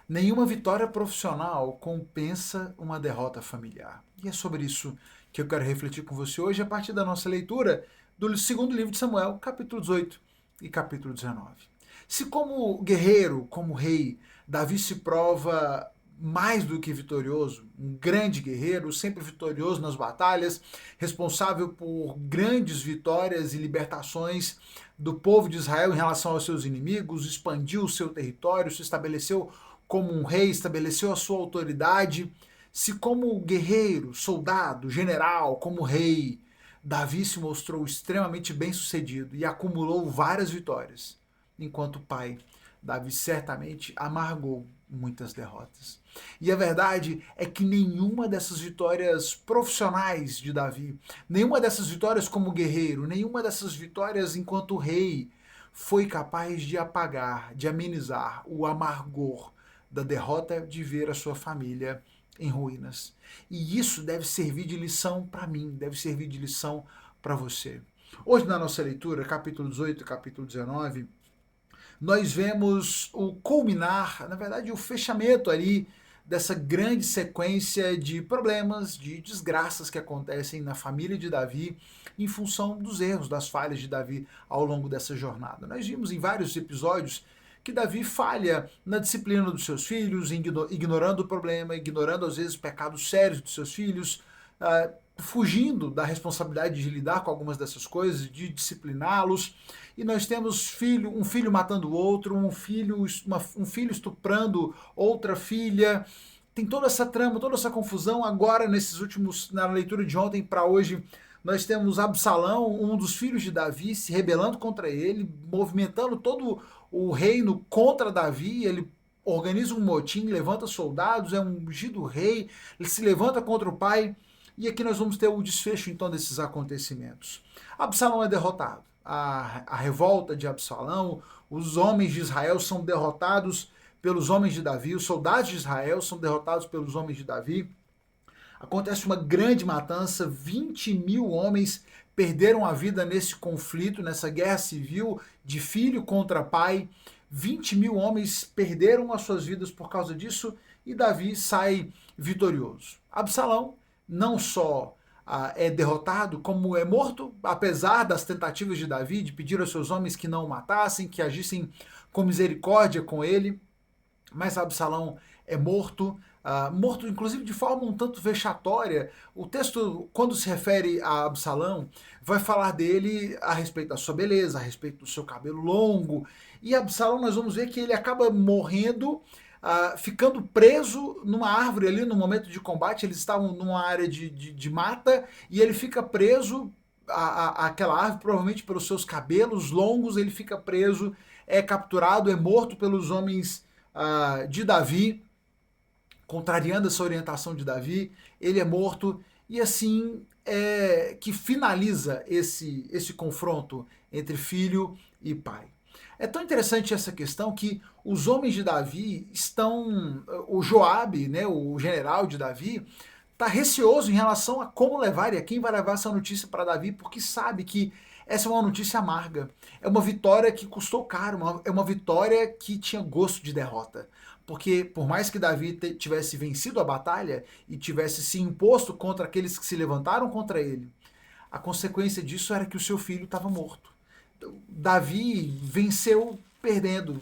Nenhuma vitória profissional compensa uma derrota familiar. E é sobre isso que eu quero refletir com você hoje a partir da nossa leitura do segundo livro de Samuel, capítulo 18 e capítulo 19. Se como guerreiro, como rei, Davi se prova mais do que vitorioso, um grande guerreiro, sempre vitorioso nas batalhas, responsável por grandes vitórias e libertações do povo de Israel em relação aos seus inimigos, expandiu o seu território, se estabeleceu como um rei, estabeleceu a sua autoridade. Se como guerreiro, soldado, general, como rei, Davi se mostrou extremamente bem-sucedido e acumulou várias vitórias, enquanto pai, Davi certamente amargou muitas derrotas. E a verdade é que nenhuma dessas vitórias profissionais de Davi, nenhuma dessas vitórias como guerreiro, nenhuma dessas vitórias enquanto rei foi capaz de apagar, de amenizar o amargor da derrota de ver a sua família em ruínas. E isso deve servir de lição para mim, deve servir de lição para você. Hoje, na nossa leitura, capítulo 18 e capítulo 19, nós vemos o culminar, na verdade, o fechamento ali dessa grande sequência de problemas, de desgraças que acontecem na família de Davi em função dos erros, das falhas de Davi ao longo dessa jornada. Nós vimos em vários episódios que Davi falha na disciplina dos seus filhos, ignorando o problema, ignorando às vezes pecados sérios dos seus filhos, fugindo da responsabilidade de lidar com algumas dessas coisas, de discipliná-los. E nós temos um filho matando o outro, um filho estuprando outra filha. Tem toda essa trama, toda essa confusão. Agora, na leitura de ontem para hoje, nós temos Absalão, um dos filhos de Davi, se rebelando contra ele, movimentando todo o reino contra Davi. Ele organiza um motim, levanta soldados, é um ungido rei, ele se levanta contra o pai. E aqui nós vamos ter o desfecho então desses acontecimentos. Absalão é derrotado. A revolta de Absalão, os homens de Israel são derrotados pelos homens de Davi, os soldados de Israel são derrotados pelos homens de Davi. Acontece uma grande matança, 20 mil homens perderam a vida nesse conflito, nessa guerra civil de filho contra pai. 20 mil homens perderam as suas vidas por causa disso e Davi sai vitorioso. Absalão não só é derrotado, como é morto, apesar das tentativas de Davi de pedir aos seus homens que não o matassem, que agissem com misericórdia com ele, mas Absalão é morto, morto inclusive de forma um tanto vexatória. O texto, quando se refere a Absalão, vai falar dele a respeito da sua beleza, a respeito do seu cabelo longo, e Absalão nós vamos ver que ele acaba morrendo, ficando preso numa árvore ali no momento de combate. Eles estavam numa área de mata e ele fica preso àquela árvore, provavelmente pelos seus cabelos longos. Ele fica preso, é capturado, é morto pelos homens de Davi, contrariando essa orientação de Davi. Ele é morto e assim é que finaliza esse confronto entre filho e pai. É tão interessante essa questão que os homens de Davi estão, o Joabe, né, o general de Davi, está receoso em relação a como levar e a quem vai levar essa notícia para Davi, porque sabe que essa é uma notícia amarga, é uma vitória que custou caro, é uma vitória que tinha gosto de derrota. Porque por mais que Davi tivesse vencido a batalha e tivesse se imposto contra aqueles que se levantaram contra ele, a consequência disso era que o seu filho estava morto. Davi venceu perdendo.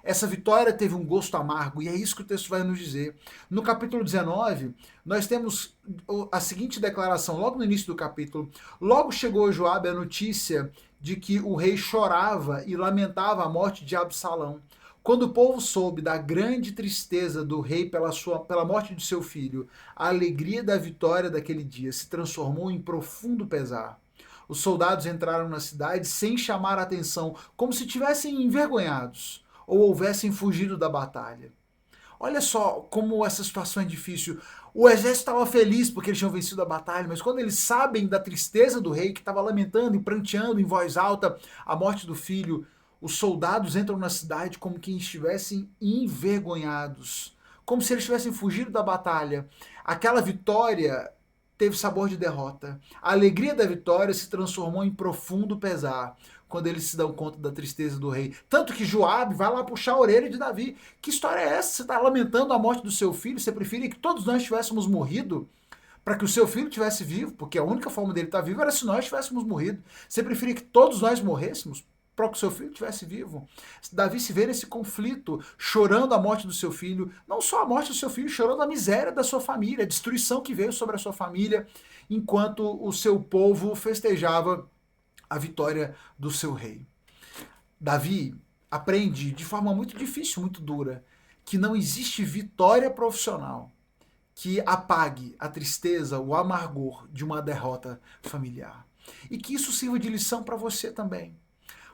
Essa vitória teve um gosto amargo, e é isso que o texto vai nos dizer. No capítulo 19, nós temos a seguinte declaração, logo no início do capítulo. Logo chegou a Joabe a notícia de que o rei chorava e lamentava a morte de Absalão. Quando o povo soube da grande tristeza do rei pela morte de seu filho, a alegria da vitória daquele dia se transformou em profundo pesar. Os soldados entraram na cidade sem chamar a atenção, como se tivessem envergonhados ou houvessem fugido da batalha. Olha só como essa situação é difícil. O exército estava feliz porque eles tinham vencido a batalha, mas quando eles sabem da tristeza do rei, que estava lamentando e pranteando em voz alta a morte do filho, os soldados entram na cidade como quem estivessem envergonhados, como se eles tivessem fugido da batalha. Aquela vitória teve sabor de derrota. A alegria da vitória se transformou em profundo pesar, quando eles se dão conta da tristeza do rei. Tanto que Joabe vai lá puxar a orelha de Davi. Que história é essa? Você está lamentando a morte do seu filho? Você preferia que todos nós tivéssemos morrido para que o seu filho tivesse vivo? Porque a única forma dele estar vivo era se nós tivéssemos morrido. Você preferia que todos nós morrêssemos para que o seu filho estivesse vivo? Davi se vê nesse conflito, chorando a morte do seu filho, não só a morte do seu filho, chorando a miséria da sua família, a destruição que veio sobre a sua família, enquanto o seu povo festejava a vitória do seu rei. Davi aprende de forma muito difícil, muito dura, que não existe vitória profissional que apague a tristeza, o amargor de uma derrota familiar. E que isso sirva de lição para você também.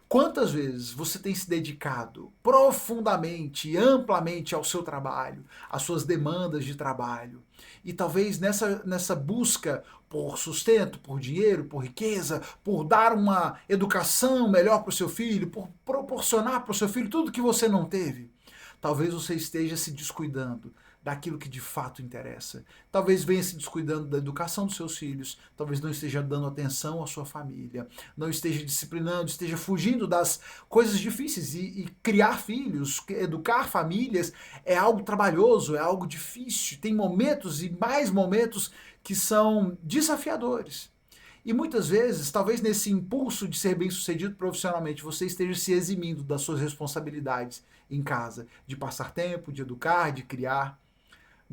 Quantas vezes você tem se dedicado profundamente, amplamente ao seu trabalho, às suas demandas de trabalho, e talvez nessa busca por sustento, por dinheiro, por riqueza, por dar uma educação melhor para o seu filho, por proporcionar para o seu filho tudo que você não teve, talvez você esteja se descuidando daquilo que de fato interessa. Talvez venha se descuidando da educação dos seus filhos, talvez não esteja dando atenção à sua família, não esteja disciplinando, esteja fugindo das coisas difíceis. E criar filhos, educar famílias é algo trabalhoso, é algo difícil. Tem momentos e mais momentos que são desafiadores. E muitas vezes, talvez nesse impulso de ser bem-sucedido profissionalmente, você esteja se eximindo das suas responsabilidades em casa, de passar tempo, de educar, de criar.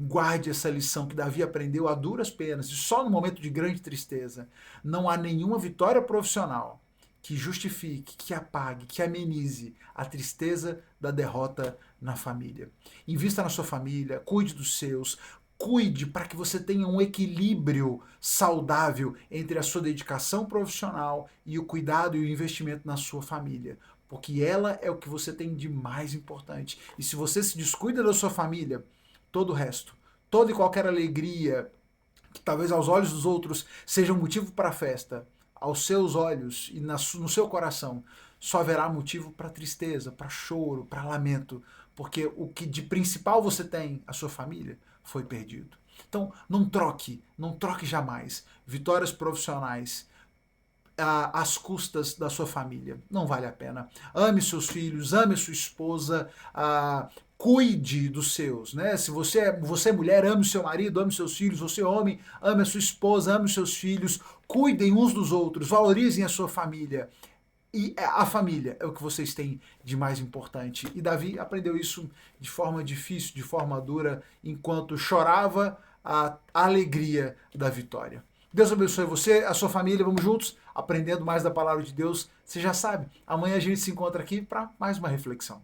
Guarde essa lição que Davi aprendeu a duras penas, e só no momento de grande tristeza. Não há nenhuma vitória profissional que justifique, que apague, que amenize a tristeza da derrota na família. Invista na sua família, cuide dos seus, cuide para que você tenha um equilíbrio saudável entre a sua dedicação profissional e o cuidado e o investimento na sua família. Porque ela é o que você tem de mais importante. E se você se descuida da sua família, todo o resto, toda e qualquer alegria, que talvez aos olhos dos outros seja um motivo para festa, aos seus olhos e no seu coração, só haverá motivo para tristeza, para choro, para lamento, porque o que de principal você tem, a sua família, foi perdido. Então, não troque jamais vitórias profissionais às custas da sua família. Não vale a pena. Ame seus filhos, ame sua esposa, cuide dos seus, né? Se você é mulher, ame o seu marido, ame seus filhos. Você é homem, ame a sua esposa, ame os seus filhos. Cuidem uns dos outros, valorizem a sua família. E a família é o que vocês têm de mais importante. E Davi aprendeu isso de forma difícil, de forma dura, enquanto chorava a alegria da vitória. Deus abençoe você, a sua família. Vamos juntos aprendendo mais da palavra de Deus. Você já sabe, amanhã a gente se encontra aqui para mais uma reflexão.